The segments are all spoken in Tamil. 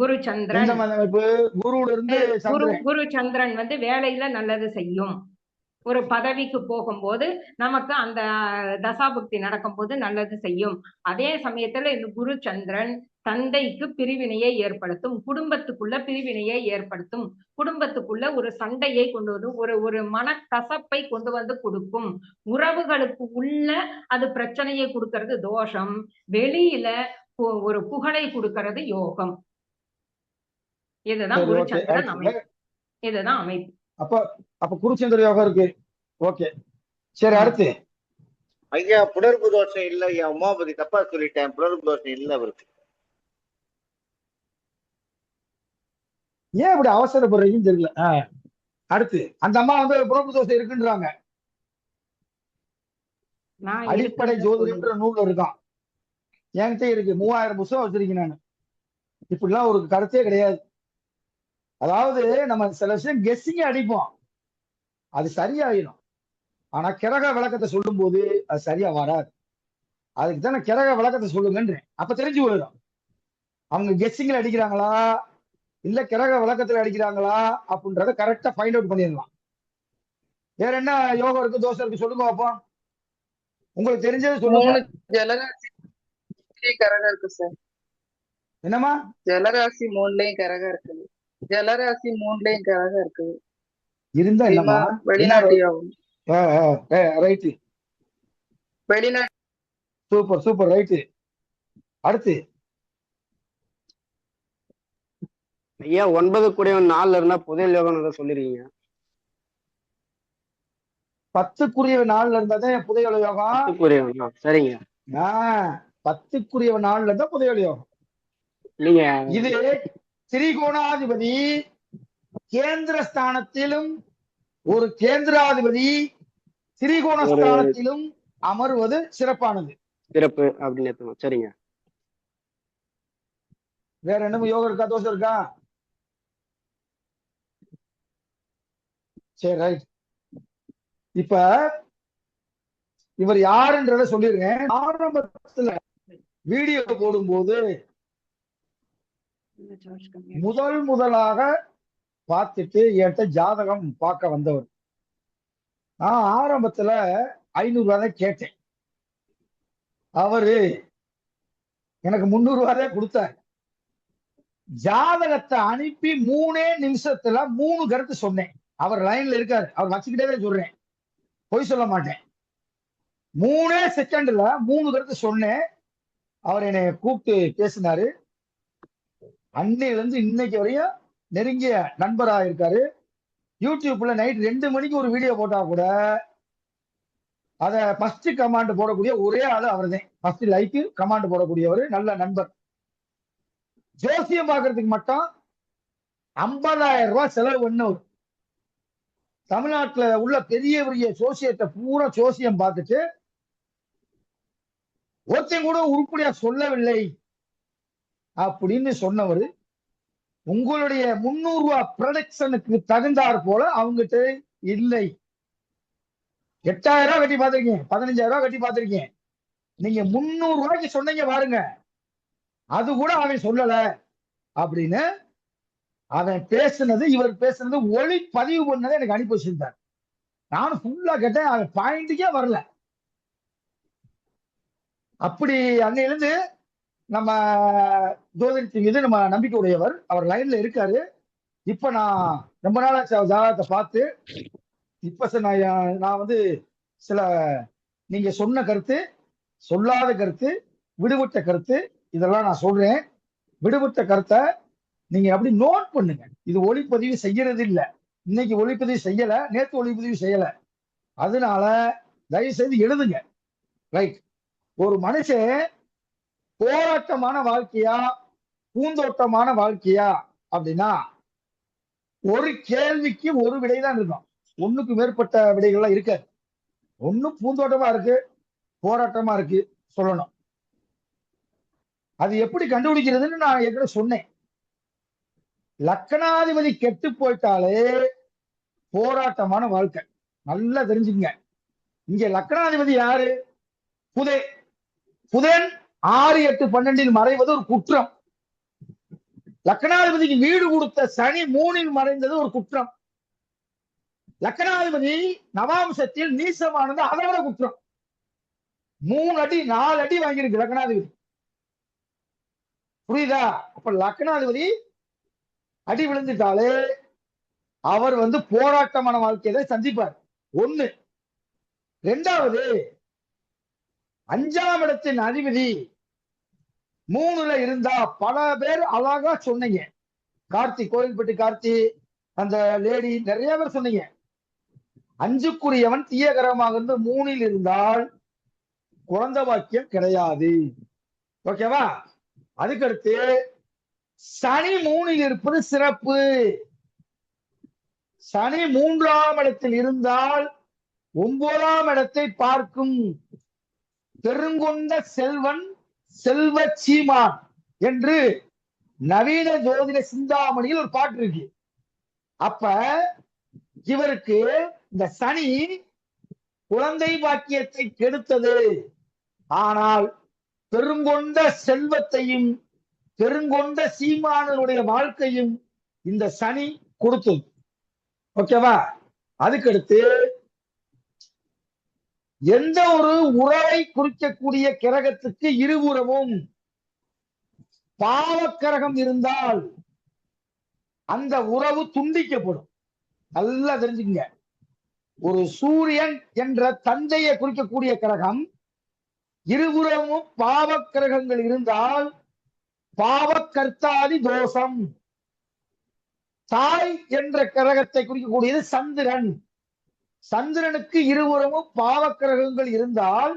குரு சந்திரன். குருல இருந்து குரு சந்திரன் வேலையில நல்லது செய்யும். ஒரு பதவிக்கு போகும்போது நமக்கு அந்த தசாபுக்தி நடக்கும் போது நல்லது செய்யும். அதே சமயத்துல இந்த குரு சந்திரன் தந்தைக்கு பிரிவினையை ஏற்படுத்தும், குடும்பத்துக்குள்ள பிரிவினையை ஏற்படுத்தும், குடும்பத்துக்குள்ள ஒரு சண்டையை கொண்டு வந்து ஒரு மனக்கசப்பை கொண்டு வந்து கொடுக்கும். உறவுகளுக்கு உள்ள அது பிரச்சனையை கொடுக்கறது தோஷம், வெளியில ஒரு புகழை கொடுக்கறது யோகம். இதுதான் குரு சந்திரன் அமைப்பு. இதுதான் அமைப்பு. அப்ப குருச்சந்திர யோகம் இருக்கு. ஓகே, சரி, அடுத்து. ஐயா, புணர்வு தோஷம் இல்ல ஐயா, உமாபதி தப்பா சொல்லிட்டேன். புணர்வு தோஷம் இல்ல அவருக்கு. ஏன் இப்படி அவசரப்படுறீங்கன்னு தெரியல. அடுத்து அந்த அம்மா புணர்வு தோஷம் இருக்குன்றாங்க. அடிப்படை ஜோதிடம்ன்ற நூல் இருக்கான், என்கிட்ட இருக்கு. 3000 புத்தகம் வச்சிருக்கேன் நான். இப்படிலாம் ஒரு கருத்தே கிடையாது. அதாவது நம்ம சில விஷயம் கெஸ்ஸிங்க அடிப்போம், அது சரியாயிடும். ஆனா கிரக விளக்கத்தை சொல்லும் போது அது சரியா வராது. அதுக்கு தானே கிரக விளக்கத்தை சொல்லுங்கன்றேன். அப்ப தெரிஞ்சு போயிடும் அவங்க கெஸ்ஸிங்ல அடிக்கிறாங்களா இல்ல கிரக விளக்கத்துல அடிக்கிறாங்களா அப்படின்றத கரெக்டா ஃபைண்ட் அவுட் பண்ணிடலாம். வேற என்ன யோகம் இருக்கு, தோஷம் இருக்கு சொல்லுங்க அப்போ. உங்களுக்கு தெரிஞ்சது சொல்லுங்க. கரகம் இருக்கு சார். என்னமா? ஜலராசி 3லயும் கரகம் இருக்குது. ஜலராசி 3லயும் கரகம் இருக்குது. இருந்தா என்னமா? வெளிநாட்டு யோகம். ரைட்டு, வெளிநாட்டு. Super super, right. அடுத்து ஐயா 9 கூடியவன் 4 இருந்தா புதையல் யோகம் சொல்லிருக்கீங்க. 10க்குரியவன் 4 இருந்தாதான் புதையல் யோகம். சரிங்க. 10க்குரியவன் 4 இருந்தா புதையல் யோகம். நீங்க இது திரிகோணாதிபதி கேந்திர ஸ்தானத்திலும் ஒரு கேந்திராதிபதி திரிகோணஸ்தானத்திலும் அமர்வது சிறப்பானது. சிறப்பு அப்படின்னு. சரிங்க. வேற என்ன யோகம் இருக்கா, தோஷம் இருக்கா? சரி, ரைட். இப்ப இவர் யாருன்றத சொல்லிருக்கேன். ஆரம்பத்துல வீடியோ போடும்போது முதலாக பார்த்துட்டு என்கிட்ட ஜாதகம் பார்க்க வந்தவர். நான் ஆரம்பத்துல 500 ரூபாய் தான் கேட்டேன். அவரு எனக்கு 300 ரூபாய் தான் கொடுத்தார். ஜாதகத்தை அனுப்பி 3 நிமிஷத்துல 3 கருத்து சொன்னேன். அவர் லைன்ல இருக்காரு, அவர் வச்சுக்கிட்டே தான் சொல்றேன், பொய் சொல்ல மாட்டேன். 3 செகண்ட்ல 3 கருத்து சொன்னேன். அவர் என்னை கூப்பிட்டு பேசினாரு. அன்னையில இருந்து இன்னைக்கு வரையும் நெருங்கிய நண்பரா இருக்காரு. யூடியூப்ல நைட் 2 மணிக்கு ஒரு வீடியோ போட்டா கூட அத ஃபர்ஸ்ட் கமாண்ட் போடக்கூடிய ஒரே ஆளு அவர் தான். ஃபர்ஸ்ட் லைக் கமாண்ட் போடக்கூடியவர், நல்ல நண்பர். ஜோசியம் பாக்குறதுக்கு மட்டும் 50,000 ரூபாய் செலவு பண்ணவர். தமிழ்நாட்டுல உள்ள பெரிய பெரிய ஜோசியத்தை பூரா ஜோசியம் பார்த்துட்டு ஒருத்தையும் கூட உருப்படியா சொல்லவில்லை அப்படின்னு சொன்னவர். உங்களுடைய 300 ரூபாய் ப்ரொடக்ஷனுக்கு தகுந்தாற் போல அவங்ககிட்ட இல்லை. 8,000 ரூபாய் கட்டி பார்த்திருக்கீங்க, 15,000 ரூபாய் கட்டி பார்த்திருக்கீங்க. நீங்க 300 ரூபாய்க்கு சொன்னீங்க பாருங்க, அது கூட அவன் சொல்லல அப்படின்னு அவன் பேசுனது, இவர் பேசுனது ஒளி பதிவு பண்ணதை எனக்கு அனுப்பி வச்சிருந்தார். நானும் ஃபுல்லா கேட்டேன், அவன் பாயிண்ட்டுக்கே வரல. அப்படி அன்னையிலிருந்து நம்ம ஜோதிடத்தின் மீது நம்ம நம்பிக்கை உடையவர். அவர் லைன்ல இருக்காரு. இப்ப நான் ரொம்ப நாளா ஜாதகத்தை பார்த்து இப்ப நான் சில நீங்க சொன்ன கருத்து, சொல்லாத கருத்து, விடுபட்ட கருத்து, இதெல்லாம் நான் சொல்றேன். விடுபட்ட கருத்தை நீங்க அப்படி நோட் பண்ணுங்க. இது ஒளிப்பதிவு செய்யறது இல்லை. இன்னைக்கு ஒளிப்பதிவு செய்யல, நேற்று ஒளிப்பதிவு செய்யல. அதனால தயவு செய்து எழுதுங்க. ரைட். ஒரு மனுஷன் போராட்டமான வாழ்க்கையா பூந்தோட்டமான வாழ்க்கையா அப்படின்னா ஒரு கேள்விக்கு ஒரு விடைதான் இருக்கும். ஒண்ணுக்கு மேற்பட்ட விடைகள்லாம் இருக்காது. ஒண்ணு பூந்தோட்டமா இருக்கு, போராட்டமா இருக்கு சொல்லணும். அது எப்படி கண்டுபிடிக்கிறதுன்னு நான் ஏற்கனவே சொன்னேன். லக்னாதிபதி கெட்டு போயிட்டாலே போராட்டமான வாழ்க்கை. நல்லா தெரிஞ்சுங்க. இங்க லக்னாதிபதி யாரு? புதன். 6, 8, 12 மறைவது ஒரு குற்றம். லக்னாதிபதிக்கு வீடு கொடுத்த சனி 3ல் மறைந்தது ஒரு குற்றம். லக்னாதிபதி நவாம்சத்தில் நீசமானது அதை விட குற்றம். 3 அடி 4 அடி வாங்கியிருக்கு லக்னாதிபதி. புரியுதா? அப்ப லக்னாதிபதி அடி விழுந்துட்டாலே அவர் போராட்டமான வாழ்க்கையை சந்திப்பார். 1. 2வது 5ஆம் இடத்தின் அதிபதி 3ல இருந்தா பல பேர் அழகா சொன்னீங்க. கார்த்தி, கோயில்பட்டி கார்த்தி, அந்த லேடி, நிறைய பேர் சொன்னீங்க. 5க்குரியவன் தீய கிரகமாக இருந்து 3ல் இருந்தால் குழந்தை பாக்கியம் கிடையாது. ஓகேவா? அதுக்கடுத்து சனி 3ல் இருப்பது சிறப்பு. சனி 3ஆம் இடத்தில் இருந்தால் 9ஆம் இடத்தை பார்க்கும். பெருங்கொண்ட செல்வன் செல்வ சீமான் என்று நவீன ஜோதிட சிந்தாமணியில் ஒரு பாட்டு இருக்கு. அப்ப இவருக்கு இந்த சனி குழந்தை பாக்கியத்தை கெடுத்தது. ஆனால் பெருங்கொண்ட செல்வத்தையும் பெருங்கொண்ட சீமானனுடைய வாழ்க்கையும் இந்த சனி கொடுத்தது. ஓகேவா? அதுக்கடுத்து எந்த ஒரு உறவை குறிக்கக்கூடிய கிரகத்துக்கு இருபுறமும் பாவக்கிரகம் இருந்தால் அந்த உறவு துண்டிக்கப்படும். நல்லா தெரிஞ்சுங்க. ஒரு சூரியன் என்ற தந்தையை குறிக்கக்கூடிய கிரகம் இருபுறமும் பாவக்கிரகங்கள் இருந்தால் பாவக்கர்த்தாதி தோஷம். தாய் என்ற கிரகத்தை குறிக்கக்கூடியது சந்திரன். சந்திரனுக்கு இருபுறமும் பாவக்கிரகங்கள் இருந்தால்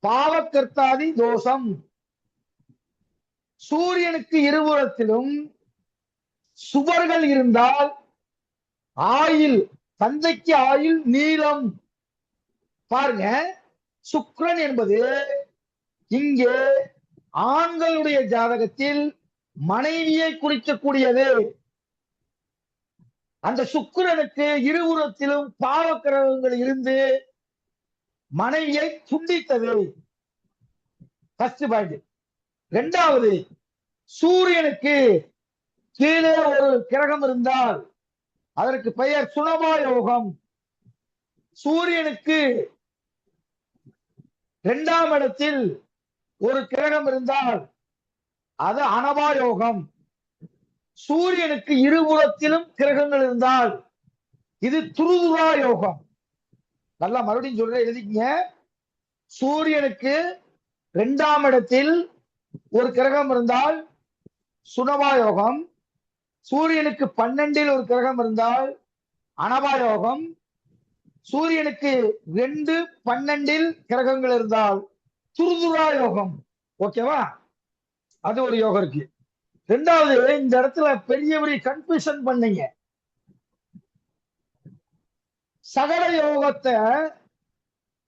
பாவக்கர்த்தாதி தோஷம். சூரியனுக்கு இருபுறத்திலும் சுவர்கள் இருந்தால் ஆயில், தந்தைக்கு ஆயில் நீளம். பாருங்க, சுக்கிரன் என்பது இங்கே ஆண்களுடைய ஜாதகத்தில் மனைவியை குறிக்கக்கூடியது. அந்த சுக்கிரனுக்கு இருபுறத்திலும் பாவக்கிரகங்கள் இருந்து மனைவியை துண்டித்தது. First point. 2வது, சூரியனுக்கு கீழே ஒரு கிரகம் இருந்தால் அதற்கு பெயர் சுனபா யோகம். சூரியனுக்கு 2ஆம் இடத்தில் ஒரு கிரகம் இருந்தால் அது அனபா யோகம். சூரியனுக்கு இருபுறத்திலும் கிரகங்கள் இருந்தால் இது துருதுரா யோகம். நல்லா மறுபடியும் சொல்ற, எழுதிக்கங்க. சூரியனுக்கு 2ஆம் இடத்தில் ஒரு கிரகம் இருந்தால் சுனபா யோகம். சூரியனுக்கு 12ல் ஒரு கிரகம் இருந்தால் அனபா யோகம். சூரியனுக்கு 2, 12ல் கிரகங்கள் இருந்தால் துருதுரா யோகம். ஓகேவா? அது ஒரு யோகம் இருக்கு. 2வது, இந்த இடத்துல பெரிய கன்ஃபியூஷன் பண்ணீங்க.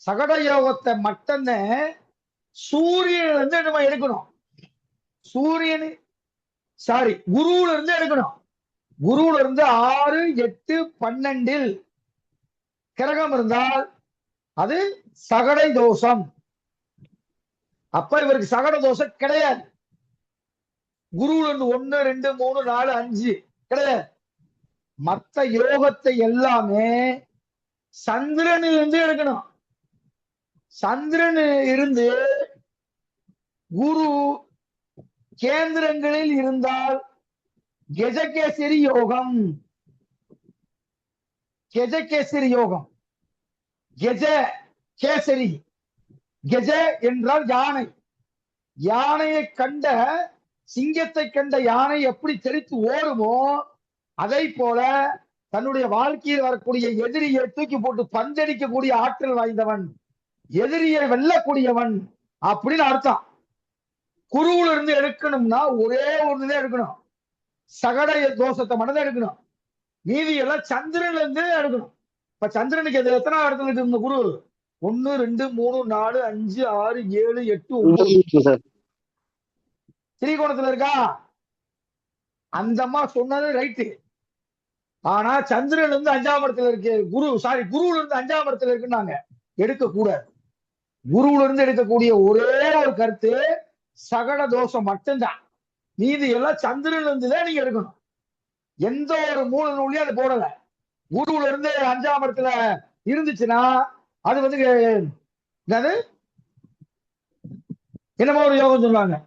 சகட யோகத்தை மட்டும்தான் சூரியன் நம்ம எடுக்கணும். குருவுல இருந்து எடுக்கணும். குருவுல இருந்து 6, 8, 12ல் கிரகம் இருந்தால் அது சகடை தோஷம். அப்ப இவருக்கு சகட தோஷம் கிடையாது. குருவுல இருந்து 1, 2, 3, 4, 5 கிடையாது. மற்ற யோகத்தை எல்லாமே சந்திரனில் இருந்து எடுக்கணும். சந்திரன் இருந்து குரு கேந்திரங்களில் இருந்தால் கெஜகேசரி யோகம். கெஜகேசரி யோகம். கெஜ கேசரி. கெஜ என்றால் யானை. யானையை கண்ட, சிங்கத்தை கண்ட யானை எப்படி தெரித்து ஓடுமோ அதை போல தன்னுடைய வாழ்க்கையில் வரக்கூடிய எதிரியை தூக்கி போட்டு பந்தடிக்கக்கூடிய ஆற்றல் வாய்ந்தவன், எதிரியை வெல்லக்கூடியவன் அப்படின்னு அர்த்தம். குருவுல இருந்து எடுக்கணும்னா ஒரே ஒண்ணுதான் எடுக்கணும், சகட தோஷத்தை மட்டும் எடுக்கணும். மீதி எல்லாம் சந்திரன்ல இருந்து எடுக்கணும். இப்ப சந்திரனுக்கு எத்தனை இடத்துல இருக்கு இந்த குரு? 1, 2, 3, 4, 5, 6, 7, 8, 9 திரிகோணத்துல இருக்கா? அந்த அம்மா சொன்னது ரைட்டு. ஆனா சந்திரன்ல இருந்து 5ஆம் இடத்துல இருக்கு குருவுல இருந்து 5ஆம் இடத்துல இருக்குன்னாங்க. எடுக்க கூடாது. குருவுல இருந்து எடுக்கக்கூடிய ஒரே ஒரு கருத்து சகட தோஷம் மட்டும்தான். மீதி எல்லாம் சந்திரன்ல இருந்துதான் நீங்க எடுக்கணும். எந்த ஒரு மூல நூலையும் அது போடல. குருவுல இருந்து 5ஆம் இடத்துல இருந்துச்சுன்னா அது வந்து என்னது என்னமோ ஒரு யோகம் சொல்லுவாங்க.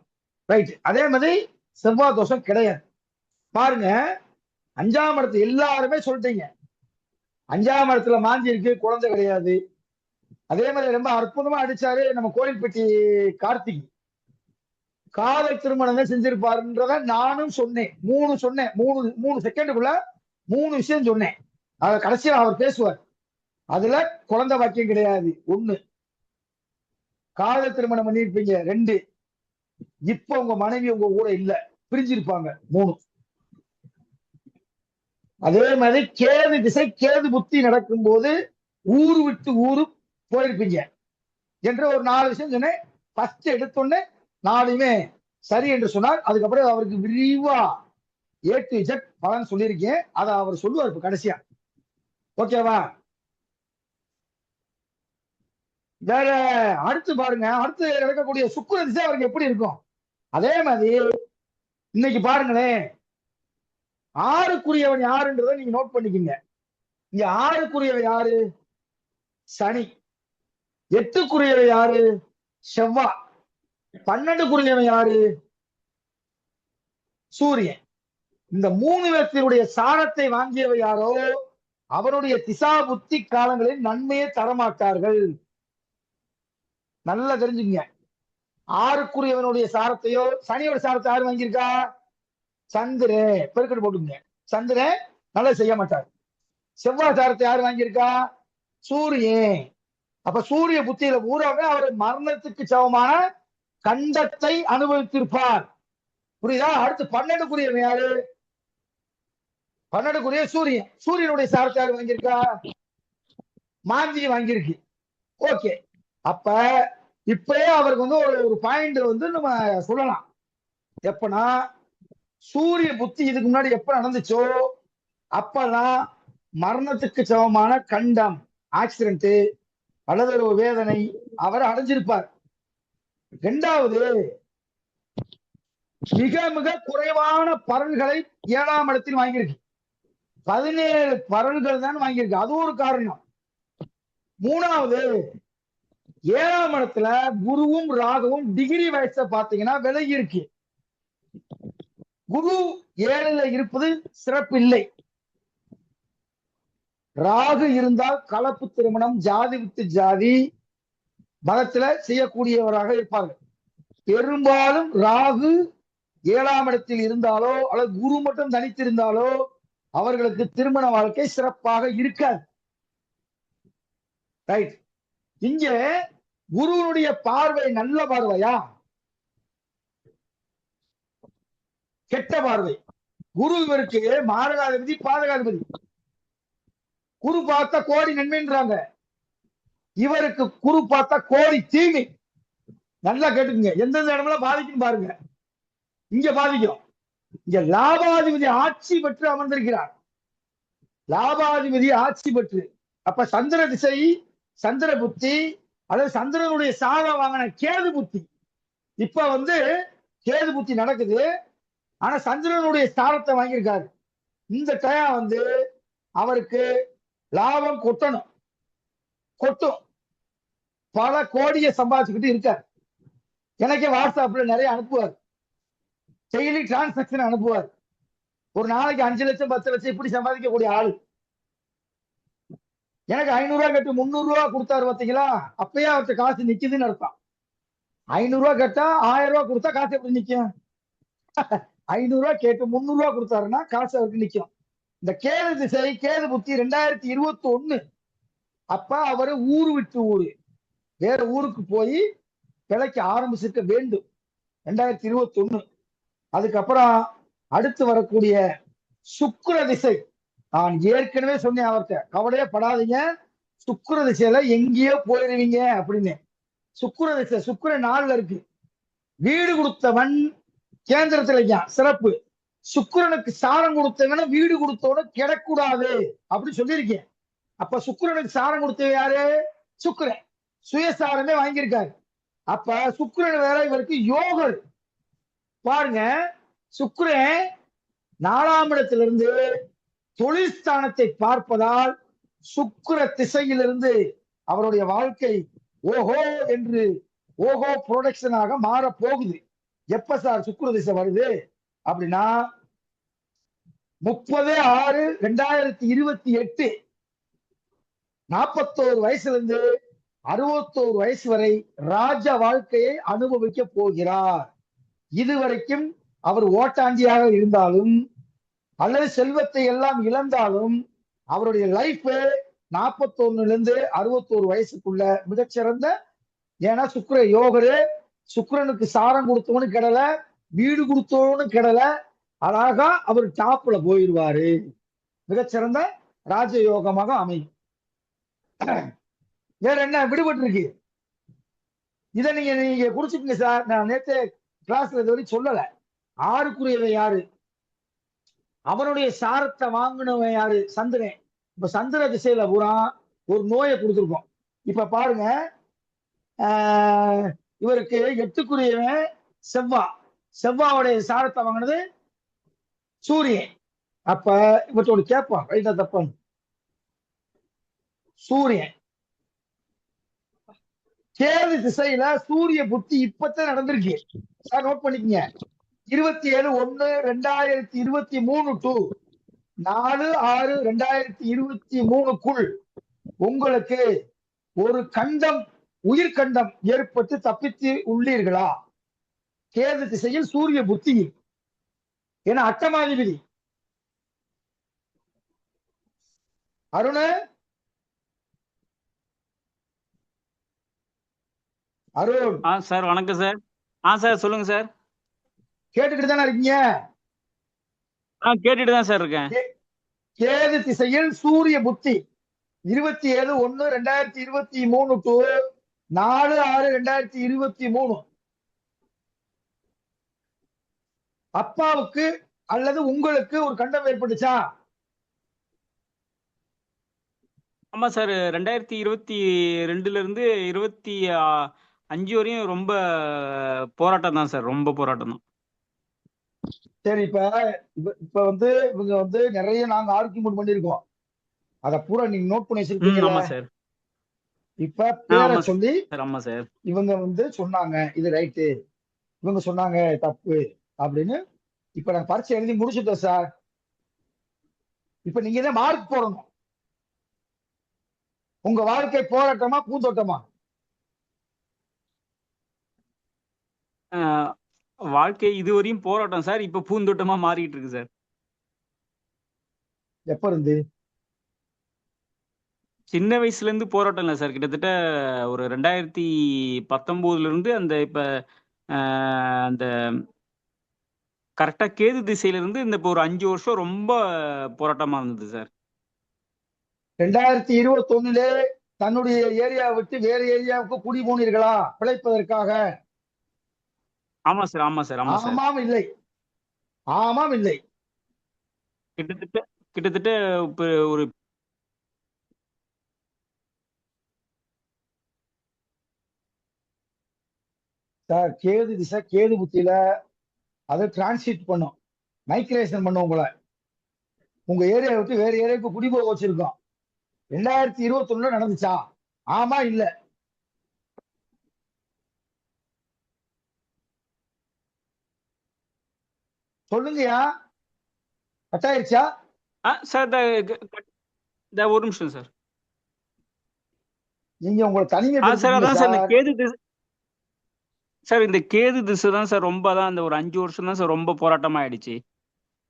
ரைட். அதே மாதிரி செவ்வாய் தோஷம் கிடையாது. பாருங்க, 5ஆம் இடத்துல எல்லாருமே சொல்லிட்டீங்க. 5ஆம் இடத்துல மாஞ்சி இருக்கு, குழந்தை கிடையாது. அதே மாதிரி ரொம்ப அற்புதமா அடிச்சாரு நம்ம கோயில்பட்டி கார்த்திக். காதல் திருமணம் தான் செஞ்சிருப்பாருன்றத நானும் சொன்னேன். மூணு செகண்டுக்குள்ள 3 விஷயம் சொன்னேன். அத கடைசியில் அவர் பேசுவார். அதுல குழந்தை பாக்கியம் கிடையாது 1, காதல் திருமணம் பண்ணிருப்பீங்க 2, இப்ப உங்க மனைவி உங்க கூட இல்ல, பிரிஞ்சிருப்பாங்க 3. அதே மாதிரி கேது திசை கேது புத்தி நடக்கும் போது ஊரு விட்டு ஊரு போயிருப்பீங்க என்ற ஒரு 4 விஷயம் சொன்னேன். ஃபர்ஸ்ட் எடுத்தோடனே 4மே சரி என்று சொன்னார். அதுக்கப்புறம் அவருக்கு விரிவா A to Z பலன் சொல்லியிருக்கேன். அதை அவர் சொல்லுவார் இப்ப கடைசியா. ஓகேவா? வேற அடுத்து பாருங்க, அடுத்து நடக்கக்கூடிய சுக்கிர திசை அவருக்கு எப்படி இருக்கும். அதே மாதிரி இன்னைக்கு பாருங்களேன், 6க்குரியவன் யாருன்றதை நீங்க நோட் பண்ணிக்கீங்க. இங்க 6க்குரியவன் யாரு? சனி. 8க்குரியவன் யாரு? செவ்வாய். 12க்குரியவன் யாரு? சூரியன். இந்த 3 பேர்த்தினுடைய சாரத்தை வாங்கியவை யாரோ அவருடைய திசா புத்தி காலங்களில் நன்மையை தரமாட்டார்கள். நல்லா தெரிஞ்சுங்க. 6க்குரியவனுடைய சாரத்தையோ, சனியோட சாரத்தை யாரு வாங்கியிருக்கா? சந்திரன். பெருக்கெட்டு போட்டுங்க. சந்திரன் நல்லா செய்ய மாட்டார். செவ்வாய் சாரத்தை யாரு வாங்கியிருக்கா? சூரியன். அப்ப சூரிய புத்தியில ஊராக அவர் மரணத்துக்கு சமமான கண்டத்தை அனுபவித்திருப்பார். புரியுதா? அடுத்து 12க்குரியவன் யாரு? 12க்குரிய சூரியன். சூரியனுடைய சாரத்தை யாரு வாங்கியிருக்கா? மாந்தி வாங்கியிருக்கு. ஓகே. அப்ப இப்பயே அவருக்கு வந்து ஒரு பாயிண்ட் வந்து நம்ம சொல்லலாம். எப்பனா சூரிய புத்தி இதுக்கு முன்னாடி எப்ப நடந்துச்சோ அப்பதான் மரணத்துக்கு சமமான கண்டம், ஆக்சிடென்ட் அல்லது ஒரு வேதனை அவர் அடைஞ்சிருப்பார். 2வது, மிக மிக குறைவான பலன்களை 7ஆம் இடத்தில் வாங்கியிருக்கு. 17 பலன்கள் தான் வாங்கியிருக்கு. அது ஒரு காரணம். 3வது, 7ஆம் இடத்துல குருவும் ராகுவும் டிகிரி வயச பாத்தீங்கன்னா விலகி இருக்கு. குரு 7ல இருப்பது சிறப்பு இல்லை. ராகு இருந்தால் கலப்பு திருமணம், ஜாதி விட்டு ஜாதி மதத்துல செய்யக்கூடியவராக இருப்பார்கள். பெரும்பாலும் ராகு 7ஆம் இடத்தில் இருந்தாலோ அல்லது குரு மட்டும் தனித்திருந்தாலோ அவர்களுக்கு திருமண வாழ்க்கை சிறப்பாக இருக்காது. ரைட். இங்க குருவனுடைய பார்வை நல்ல பார்வையா கெட்ட பார்வை? குரு இவருக்கு மாரகாதிபதி, பாதகாதிபதி. குரு பார்த்தா கோடி நன்மைன்றாங்க, இவருக்கு குரு பார்த்தா கோடி தீமை. நல்லா கேட்டுக்குங்க. எந்தெந்த இடம்லாம் பாதிக்கும் பாருங்க. இங்க பாதிக்கும். இங்க லாபாதிபதி ஆட்சி பெற்று அமர்ந்திருக்கிறார். லாபாதிபதி ஆட்சி பெற்று. அப்ப சந்திர திசை, சந்திர புத்தி அல்லது சந்திரனுடைய சாதம் வாங்கின கேது புத்தி. இப்ப வந்து கேது புத்தி நடக்குது. ஆனா சந்திரனுடைய ஸ்தானத்தை வாங்கியிருக்காரு. இந்த டயம் வந்து அவருக்கு லாபம் கொட்டும். பல கோடியை சம்பாதிச்சுக்கிட்டு இருக்கார். எனக்கே வாட்ஸ்அப்ல நிறைய அனுப்புவார். டெய்லி டிரான்சாக்சன் அனுப்புவார். ஒரு நாளைக்கு 5 லட்சம் 10 லட்சம் இப்படி சம்பாதிக்கக்கூடிய ஆளு. எனக்கு 500 ரூபாய் கட்டு 300 ரூபாய் கொடுத்தாரு பாத்தீங்களா, அப்பயே அவர்கிட்ட காசு நிக்குதுன்னு அர்த்தம். 500 ரூபாய் கேட்டா 1000 ரூபாய் கொடுத்தா காசு எப்படி நிக்கும்? 500 ரூபாய் கேட்டு 300 ரூபாய் கொடுத்தாருன்னா காசு அவருக்கு நிக்கும். இந்த கேது திசை கேது புத்தி 2021. அப்ப அவரு ஊரு விட்டு ஊரு வேற ஊருக்கு போய் பிழைக்க ஆரம்பிச்சிருக்க வேண்டும். 2021. அதுக்கப்புறம் அடுத்து வரக்கூடிய சுக்கிர திசை. நான் ஏற்கனவே சொன்னேன் அவர்கிட்ட, கவலையே படாதீங்க, சுக்கிர திசையில எங்கேயோ போயிருவீங்க அப்படின்னு. சுக்கிர திசை சுக்கிர 4ல இருக்கு. வீடு கொடுத்தவன் கேந்திரத்துல சிறப்பு. சுக்கிரனுக்கு சாரம் கொடுத்தவன வீடு கொடுத்தவன கிடக்கூடாது அப்படி சொல்லியிருக்கேன். அப்ப சுக்கிரனுக்கு சாரம் கொடுத்தவ யாரு? சுக்கிரன். சுயசாரமே வாங்கியிருக்காரு. அப்ப சுக்கிரன் வேற இவருக்கு யோகர். பாருங்க, சுக்கிரன் 4ஆம் இடத்திலிருந்து தொழில் ஸ்தானத்தை பார்ப்பதால் சுக்கிர திசையிலிருந்து அவருடைய வாழ்க்கை ஓஹோ என்று ஓஹோ புரொடக்ஷனாக மாற போகுது. எப்ப சார் சுக்கிர திசை வருது அப்படின்னா 30/6/2028 41 வயசுல இருந்து 61 வயசு வரை ராஜ வாழ்க்கையை அனுபவிக்க போகிறார். இதுவரைக்கும் அவர் ஓட்டாண்டியாக இருந்தாலும் அல்லது செல்வத்தை எல்லாம் இழந்தாலும் அவருடைய லைஃப் 41 இருந்து 61 வயசுக்குள்ள மிகச்சிறந்த, ஏன்னா சுக்கிர யோகரு, சுக்கிரனுக்கு சாரம் கொடுத்தவனு கெடல, வீடு கொடுத்தவனு கெடல, அழகா அவர் டாப்ல போயிடுவாரு. மிகச்சிறந்த ராஜயோகமாக அமையும். வேற என்ன விடுபட்டு இருக்கு? இதை நீங்க குடிச்சுக்கீங்க சார். நான் நேற்று கிளாஸ்ல இது வரைக்கும் சொல்லல. 6க்குரியவன் யாரு? அவனுடைய சாரத்தை வாங்கினவன் யாரு? சந்திரன். இப்ப சந்திர திசையில பூரா ஒரு நோயை கொடுத்துருக்கோம். இப்ப பாருங்க, இவருக்கு 8க்குரியவன் செவ்வா. செவ்வாவுடைய சாரத்தை வாங்கினது சூரியன். அப்ப இவற்றோட கேட்பான், ரைட்டா தப்பன்? சூரியன். கேது திசையில சூரிய புத்தி இப்பதான் நடந்திருக்கு சார். நோட் பண்ணிக்கங்க. 27/1/2023 டு 4/6/2023க்குள் உங்களுக்கு ஒரு கண்டம், உயிர்கண்டம் ஏற்பட்டு தப்பித்து உள்ளீர்களா? கேது திசையில் சூரிய புத்தி. ஏன்னா அட்டமாதிபதி அருண். அருண் சார் வணக்கம் சார். சார் சொல்லுங்க சார். கேட்டுக்கிட்டு தானே இருக்கீங்க? கேட்டுட்டு தான் சார் இருக்கேன். கேது திசையில் சூரிய புத்தி 27/1/2023 டு 4/6/2023. அப்பாவுக்கு அல்லது உங்களுக்கு ஒரு கண்டம் ஏற்பட்டுச்சா? ஆமா சார். 2022 இருந்து 25 வரையும் ரொம்ப போராட்டம் தான் சார். ரொம்ப போராட்டம் தான். சரி, இப்ப வந்து இவங்க வந்து நிறைய நாங்க ஆர்கியூமெண்ட் பண்ணிருக்கோம். அத பூரா நீங்க நோட் பண்ணி வச்சிருக்கீங்க. ஆமா சார். இப்ப பேரை சொல்லி ஆமா சார் இவங்க வந்து சொன்னாங்க இது ரைட்டு, இவங்க சொன்னாங்க தப்பு அப்படின்னு. இப்ப நான் பரீட்சை எழுதி முடிச்சுட்டேன் சார். இப்ப நீங்க தான் மார்க் போடணும். உங்க வாழ்க்கை போராட்டமா பூந்தோட்டமா? வாழ்க்கை இதுவரையும் போராட்டம் சார். இப்ப பூந்தோட்டமா மாறிட்டு இருக்கு சார். எப்ப இருந்து? சின்ன வயசுல இருந்து போராட்டம் இல்லை சார். கிட்டத்தட்ட ஒரு 2019 இருந்து அந்த இப்ப அந்த கரெக்டா கேது திசையில இருந்து இந்த இப்போ ஒரு 5 வருஷம் ரொம்ப போராட்டமா இருந்தது சார். 2021 தன்னுடைய ஏரியா விட்டு வேற ஏரியாவுக்கு குடி போனீர்களா பிழைப்பதற்காக? ஆமா சார். ஆமா சார். ஆமா சார். ஆமாம் இல்லை. ஆமாம் இல்லை. கிட்டத்தட்ட இப்ப ஒரு சார் கேது திசை கேது புத்தியில அதை டிரான்ஸ்லேட் பண்ணும், மைக்ரேஷன் பண்ணும். உங்க ஏரியா விட்டு வேற ஏரியாவுக்கு குடி போக வச்சிருக்கோம். 2021 நடந்துச்சா? ஆமா இல்ல? சொல்லுங்கயா. கட்டாயிருச்சா சார்? ஒரு நிமிஷம் சார். நீங்க உங்களை தனிமை சார் அதான் சார் இந்த கேது திசை சார். இந்த கேது திசை தான் சார் ரொம்ப தான் அந்த ஒரு 5 வருஷம் தான் சார் ரொம்ப போராட்டமா ஆயிடுச்சு.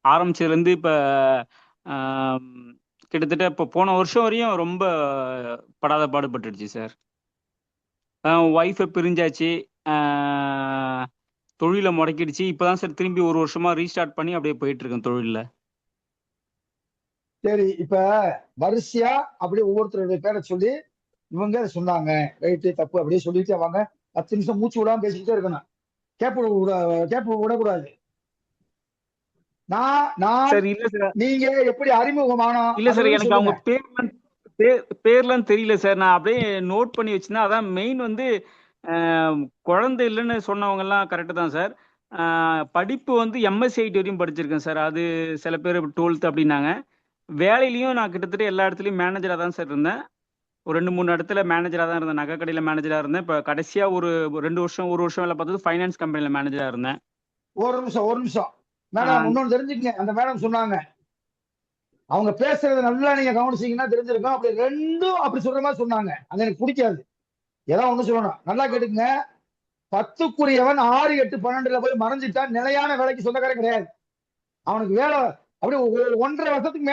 ஆரம்பிச்சதுல இருந்து இப்ப கிட்டத்தட்ட இப்ப போன வருஷம் வரையும் ரொம்ப படாத பாடுபட்டுடுச்சு சார். ஒய்ஃபை பிரிஞ்சாச்சு, தொழிலை முடக்கிடுச்சு. இப்பதான் சார் திரும்பி ஒரு வருஷமா ரீஸ்டார்ட் பண்ணி அப்படியே போயிட்டு இருக்கேன் தொழில. சரி, இப்ப வரிசையா அப்படியே ஒவ்வொருத்தருடைய பேரை சொல்லி இவங்க சொன்னாங்க ரைட்டு தப்பு அப்படியே சொல்லிட்டே வாங்க. 10 நிமிஷம் மூச்சு விடாம பேசிக்கிட்டே இருக்கணும். கேப்பு விடக்கூடாது. நீங்க எப்படி அறிமுகமானோம்? இல்ல சார், எனக்கு அவங்க பேர்லாம் தெரியல சார். நான் அப்படியே நோட் பண்ணி வச்சிருந்தேன். அதான் மெயின் வந்து குழந்தை இல்லைன்னு சொன்னவங்க எல்லாம் கரெக்டு தான் சார். படிப்பு வந்து எம்எஸ்சி ஐடி வரையும் படிச்சிருக்கேன் சார். அது சில பேர் 12th அப்படின்னாங்க. வேலையிலையும் நான் கிட்டத்தட்ட எல்லா இடத்துலையும் மேனேஜராக தான் சார் இருந்தேன். ஒரு 2-3 இடத்துல மேனேஜராக தான் இருந்தேன். நகை கடையில் மேனேஜராக இருந்தேன். இப்போ கடைசியாக ஒரு 2 வருஷம் 1 வருஷம் வேலை பார்த்தது ஃபைனான்ஸ் கம்பெனியில் மேனேஜராக இருந்தேன். ஒரு நிமிஷம் மேடம், இன்னொன்னு தெரிஞ்சுக்கங்க. அந்த மேடம் சொன்னாங்க, அவங்க பேசுறது நல்லா நீங்க கவனிச்சீங்கன்னா தெரிஞ்சிருக்கும். அப்படி ரெண்டும் அப்படி சொல்ற மாதிரி சொன்னாங்க. அது எனக்கு பிடிக்காது. ஏதாவது ஒண்ணு சொல்லணும், நல்லா கேட்டுங்க. 10க்குரியவன் 6, 8, 12ல போய் மறைஞ்சிட்டா நிலையான வேலைக்கு சொந்தக்காரன் கிடையாது. அவனுக்கு வேலை அப்படியே 1.5 வருஷத்துக்கு